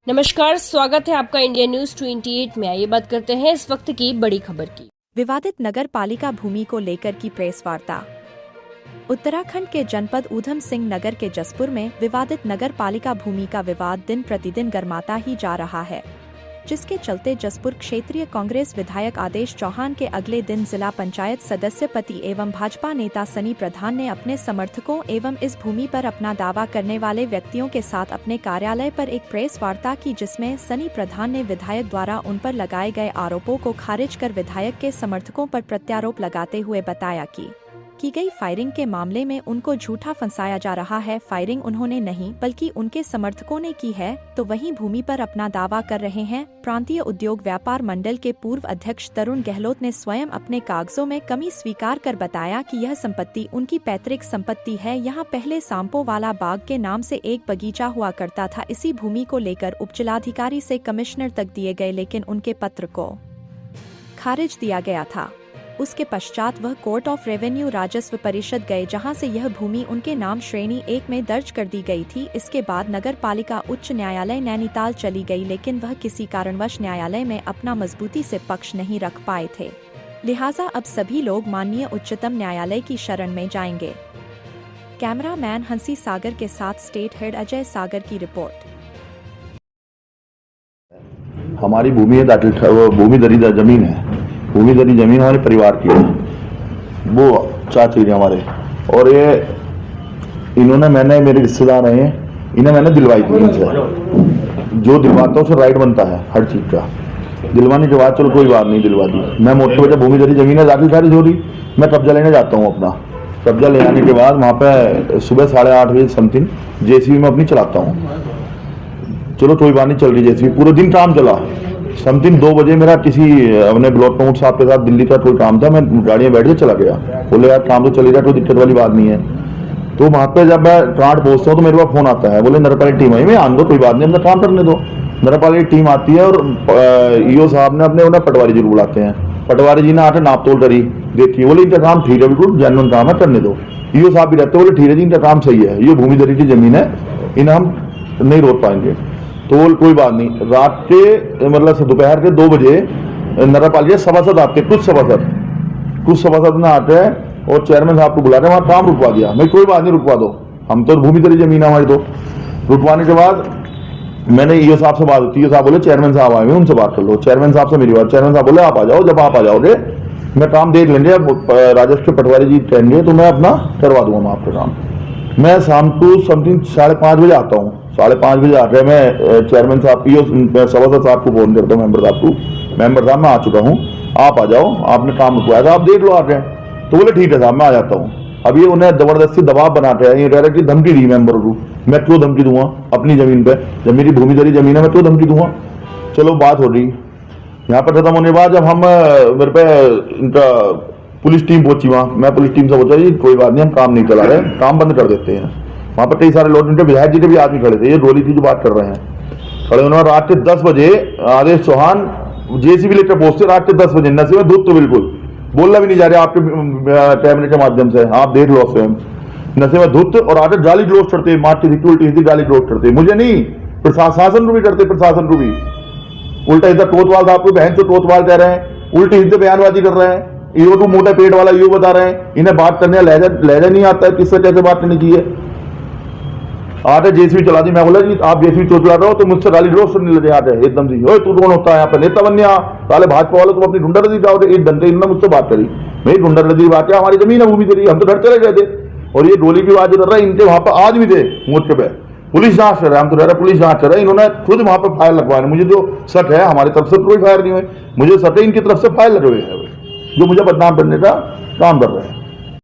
नमस्कार, स्वागत है आपका इंडिया न्यूज 28 में। आइए बात करते हैं इस वक्त की बड़ी खबर की। विवादित नगर पालिका भूमि को लेकर की प्रेस वार्ता। उत्तराखंड के जनपद ऊधम सिंह नगर के जसपुर में विवादित नगर पालिका भूमि का विवाद दिन प्रतिदिन गर्माता ही जा रहा है, जिसके चलते जसपुर क्षेत्रीय कांग्रेस विधायक आदेश चौहान के अगले दिन जिला पंचायत सदस्य पति एवं भाजपा नेता सनी प्रधान ने अपने समर्थकों एवं इस भूमि पर अपना दावा करने वाले व्यक्तियों के साथ अपने कार्यालय पर एक प्रेस वार्ता की, जिसमें सनी प्रधान ने विधायक द्वारा उन पर लगाए गए आरोपों को खारिज कर विधायक के समर्थकों पर प्रत्यारोप लगाते हुए बताया कि की गई फायरिंग के मामले में उनको झूठा फंसाया जा रहा है। फायरिंग उन्होंने नहीं बल्कि उनके समर्थकों ने की है, तो वहीं भूमि पर अपना दावा कर रहे हैं। प्रांतीय उद्योग व्यापार मंडल के पूर्व अध्यक्ष तरुण गहलोत ने स्वयं अपने कागजों में कमी स्वीकार कर बताया कि यह संपत्ति उनकी पैतृक संपत्ति है। यहाँ पहले सांपो वाला बाग के नाम से एक बगीचा हुआ करता था। इसी भूमि को लेकर उपजिलाधिकारी से कमिश्नर तक दिए गए, लेकिन उनके पत्र को खारिज दिया गया था। उसके पश्चात वह कोर्ट ऑफ रेवेन्यू राजस्व परिषद गए, जहां से यह भूमि उनके नाम श्रेणी 1 में दर्ज कर दी गई थी। इसके बाद नगर पालिका उच्च न्यायालय नैनीताल चली गई, लेकिन वह किसी कारणवश न्यायालय में अपना मजबूती से पक्ष नहीं रख पाए थे। लिहाजा अब सभी लोग माननीय उच्चतम न्यायालय की शरण में जाएंगे। कैमरामैन हंसी सागर के साथ स्टेट हेड अजय सागर की रिपोर्ट। हमारी भूमि है, भूमि दरी जमीन है, भूमि दरी जमीन हमारे परिवार की है, वो चाची है हमारे। और ये इन्होंने मैंने मेरे रिश्तेदार हैं, इन्हें मैंने दिलवाई थी इनसे। जो दिलवाता है उसे राइट बनता है हर चीज का। दिलवाने के बाद चलो कोई बात नहीं, दिलवा दी। मैं मोटे वजह भूमि दरी जमीन है, दाखिल खारिज हो रही। मैं कब्जा लेने जाता हूँ अपना। कब्जा ले आने के बाद वहाँ पे सुबह 8:30 बजे समथिंग जेसीबी में अपनी चलाता हूँ। चलो कोई बात नहीं, चल रही जेसीबी, पूरे दिन काम चला। समथिंग 2 बजे मेरा किसी अपने ब्लॉक प्रमुख साहब के साथ दिल्ली का कोई काम था, मैं गाड़ी में बैठ के चला गया। बोले यार काम तो चल रहा है, कोई दिक्कत वाली बात नहीं है। तो वहाँ पे जब मैं ट्रांट पहुंचता हूँ तो मेरे पास फोन आता है, बोले नगरपालिका टीम आई। मैं आन दो, कोई बात नहीं, अपना काम करने दो। नगरपालिका टीम आती है और ईओ साहब ने अपने उन्हें पटवारी जी को बुलाते हैं। पटवारी जी ने आके नाप तोल करी, देखिए, बोले इनका काम ठीक है, बिल्कुल जेन्युइन काम है, करने दो। ईओ साहब भी रहते, बोले ठीक है जी, इनका काम सही है, ये भूमि दरी की जमीन है, इन्हें हम नहीं रोक पाएंगे। तो कोई बात नहीं। रात के मतलब दोपहर के 2 बजे नगरपालिका सभासद आते, कुछ सभासद ने आते हैं और चेयरमैन साहब को बुला रहे, वहाँ काम रुकवा दिया। मैं कोई बात नहीं, रुकवा दो, हम तो भूमि दरी जमीन है हमारी। तो रुकवाने के बाद मैंने ईओ साहब से बात होती है, साहब बोले चेयरमैन साहब आए हुए, उनसे बात कर लो। चेयरमैन साहब से मेरी बात, चेयरमैन साहब बोले आप आ जाओ, जब आप आ जाओगे मैं काम देख लेंगे, अब राजस्व के पटवारी जी कहेंगे तो मैं अपना करवा दूंगा मैं आपका काम। मैं शाम को समथिंग 5:30 बजे आता हूँ। 5:30 बजे आकर मैं चेयरमैन साहब की सभासद साहब को फोन करता हूँ, मेंबर साहब को, मेंबर साहब मैं आ चुका हूँ, आप आ जाओ, आपने काम रुकवाया था, आप देख लो आके। तो बोले ठीक है साहब, मैं आ जाता हूँ। अब ये उन्हें जबरदस्ती दबाव बनाते हैं, ये डायरेक्टली धमकी दी मेंबर को। मैं क्यों धमकी दूंगा अपनी जमीन पे, जब मेरी भूमि दरी जमीन है, मैं क्यों धमकी दूंगा। चलो बात हो रही, यहाँ पर खत्म होने के बाद जब हम मेरे पे इनका पुलिस टीम पहुंची, वहाँ मैं पुलिस टीम से पूछा जी कोई बात नहीं, हम काम नहीं चला रहे, काम बंद कर देते हैं। वहाँ पर कई सारे लोग, उनके विधायक जी के भी आदमी खड़े थे, ये डोली की जो बात कर रहे हैं, खड़े उन्होंने। रात के 10 बजे आदेश चौहान जेसीबी लेकर पहुंचते, रात के 10 बजे नशे में धुत, तो बिल्कुल बोलना भी नहीं जा रहा आपके कैबिनेट के माध्यम से, आप देख लो स्वयं। नशे में धुत और आगे गाली गलौज करते, मारती थी, उल्टी थी, गाली गलौज करते, मुझे नहीं प्रशासन को भी करते, प्रशासन को भी उल्टा। इधर कोतवाल साहब को बहन से कोतवाल कह रहे हैं, उल्टी इधर बयानबाजी कर रहे हैं। ईओ तो मोटा पेट वाला ईओ बता रहे हैं, इन्हें बात करने लहजा नहीं आता है, किससे कैसे बात करनी चाहिए। आटे जेसीबी चला दी, मैं बोला जी आप जेसीबी चला रहे हो तो मुझसे गाली रोज सुनने लगे आते एकदम से, ओए तू कौन होता है यहाँ पे, नेता बनने आ, साले भाजपा वाले तुम अपनी ढूंढरदी जाओ। एक घंटे इन्होंने मुझसे बात करी, मेरी ढूंढरदी बात है, हमारी जमीन है भूमि दरी, हम तो घर चले गए थे। और ये डोली की बात जो कर रहा है, इनके वहां पर आज भी थे मोर्चे पे, पुलिस जांच कर रहा है, हम तो रह रहे पुलिस जांच कर रहे हैं, इन्होंने खुद वहां पर फायर लगवा रहे। मुझे जो शक है, हमारी तरफ से कोई फायर नहीं हुए, मुझे शक है इनकी तरफ से फायर लगे हुए हैं, जो मुझे बदनाम करने का काम कर रहे हैं।